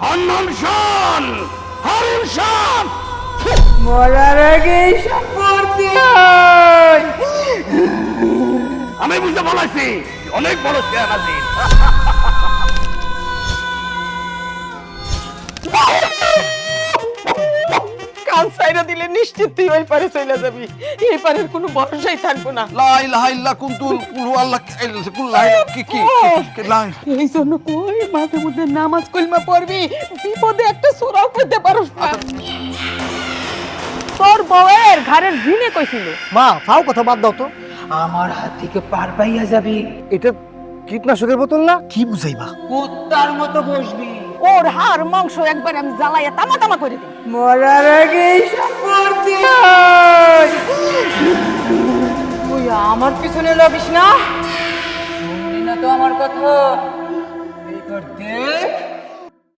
হান্নান শান, হারুন শান, মরার আগে সব করতে হয়। আমি বুঝতে পারছি অনেক বড় চেয়ার আছে। কান সাইরা দিলে নিশ্চিত তুই ওই পারে চলে যাবি, এই পারের কোনো ভরসাই থাকবো না। লা ইলাহা ইল্লা কুনতুল কুল আল্লাহ কুল লা কি লা এই জন্য কই মাঝে মধ্যে নামাজ কলমা পড়বি, বিপদে একটা সূরাও পড়তে পারোস না। তোর বউয়ের ঘরের জিনে কইছিল মা ফাও কথা বাদ দাও তো। আমার হাত থেকে পার পাইয়া যাবি, এটা কীটনাশকের বোতল না? কি বুঝাইবা? কুত্তার মতো বসবি, ওর হাড় মাংস একবার আমি জ্বালাইয়া তামা তামা করে দিই। মরার আগে সব করতে হয়। তুই আমার পিছনে লাগিস না, শুনলি না তো আমার কথা। এইবার দেখ